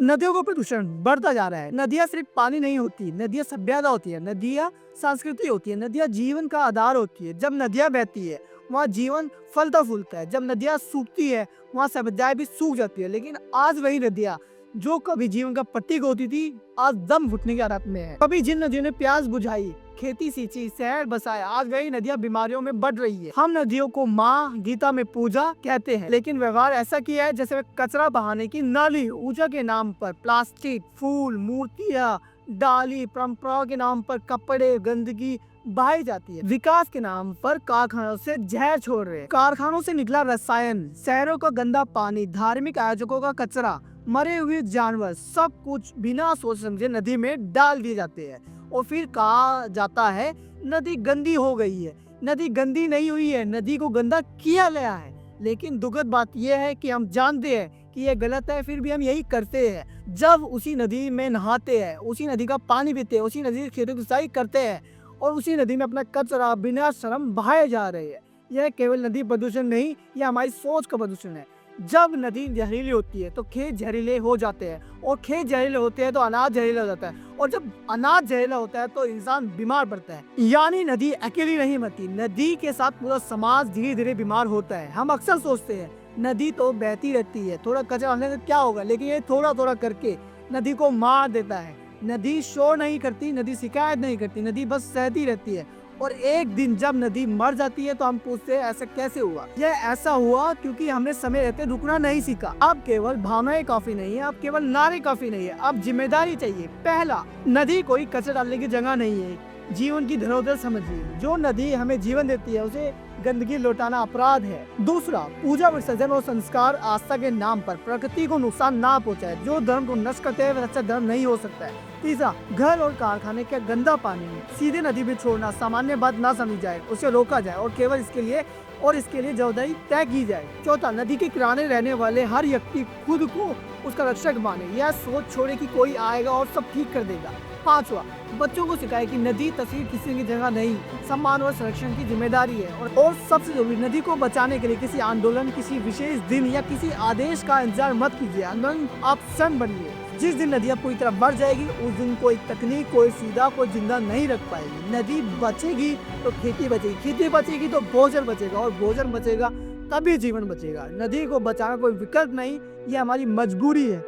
नदियों का प्रदूषण बढ़ता जा रहा है। नदियाँ सिर्फ पानी नहीं होती, नदियाँ सभ्यता होती है, नदियाँ संस्कृति होती है, नदियाँ जीवन का आधार होती है। जब नदियाँ बहती है वहाँ जीवन फलता फूलता है। जब नदियाँ सूखती है वहाँ सभ्यताएं भी सूख जाती है। लेकिन आज वही नदियाँ जो कभी जीवन का प्रतीक होती थी, आज दम घुटने की हालत में है। कभी जिन नदियों ने प्यास बुझाई, खेती सींची, शहर बसाया, आज वही नदियां बीमारियों में बढ़ रही है। हम नदियों को माँ, गीता में पूजा कहते हैं, लेकिन व्यवहार ऐसा किया है जैसे वे कचरा बहाने की नाली। ऊर्जा के नाम पर प्लास्टिक, फूल, मूर्तियां, डाली, परंपरा के नाम पर कपड़े, गंदगी बहाई जाती है। विकास के नाम पर कारखानों से जहर छोड़ रहे हैं। कारखानों से निकला रसायन, शहरों का गंदा पानी, धार्मिक आयोजकों का कचरा, मरे हुए जानवर, सब कुछ बिना सोच समझे नदी में डाल दिए जाते हैं। और फिर कहा जाता है नदी गंदी हो गई है। नदी गंदी नहीं हुई है, नदी को गंदा किया गया है। लेकिन दुखद बात यह है कि हम जानते हैं कि यह गलत है, फिर भी हम यही करते हैं। जब उसी नदी में नहाते हैं, उसी नदी का पानी पीते हैं, उसी नदी की खेतों की सिंचाई करते हैं और उसी नदी में अपना कचरा बिना शर्म बहाए जा रहे हैं। यह केवल नदी प्रदूषण नहीं, यह हमारी सोच का प्रदूषण है। जब नदी जहरीली होती है तो खेत जहरीले हो जाते हैं, और खेत जहरीले होते हैं तो अनाज जहरीला हो जाता है, और जब अनाज जहरीला होता है तो इंसान बीमार पड़ता है। यानी नदी अकेली नहीं मरती, नदी के साथ पूरा समाज धीरे धीरे बीमार होता है। हम अक्सर सोचते हैं नदी तो बहती रहती है, थोड़ा कचरा डालने से क्या होगा, लेकिन ये थोड़ा थोड़ा करके नदी को मार देता है। नदी शोर नहीं करती, नदी शिकायत नहीं करती, नदी बस सहती रहती है। और एक दिन जब नदी मर जाती है तो हम पूछते हैं ऐसा कैसे हुआ। यह ऐसा हुआ क्योंकि हमने समय रहते रुकना नहीं सीखा। अब केवल भावनाएं काफी नहीं है, अब केवल नारे काफी नहीं है, अब जिम्मेदारी चाहिए। पहला, नदी कोई कचरा डालने की जगह नहीं है, जीवन की धरोहर समझिए। जो नदी हमें जीवन देती है उसे गंदगी लौटाना अपराध है। दूसरा, पूजा विसर्जन और संस्कार आस्था के नाम पर प्रकृति को नुकसान ना पहुंचाए। जो धर्म को नष्ट करते हैं वह अच्छा धर्म नहीं हो सकता है। तीसरा, घर और कारखाने का गंदा पानी सीधे नदी में छोड़ना सामान्य बात ना समझी जाए, उसे रोका जाए और केवल इसके लिए जवाबदारी तय की जाए। चौथा, नदी के किनारे रहने वाले हर व्यक्ति खुद को उसका रक्षक माने, यह सोच छोड़े कि कोई आएगा और सब ठीक कर देगा। पांचवा, बच्चों को सिखाए कि नदी तस्वीर किसी की जगह नहीं, सम्मान और संरक्षण की जिम्मेदारी है। और सबसे जरूरी, नदी को बचाने के लिए किसी आंदोलन, किसी विशेष दिन या किसी आदेश का इंतजार मत कीजिए। आंदोलन आप स्वयं बनिए। जिस दिन नदियाँ पूरी तरह बढ़ जाएगी उस दिन कोई तकनीक, कोई सीधा, कोई जिंदा नहीं रख पाएगी। नदी बचेगी तो खेती बचेगी, खेती बचेगी तो भोजन बचेगा, और भोजन बचेगा तभी जीवन बचेगा। नदी को बचाना कोई विकल्प नहीं, ये हमारी मजबूरी है।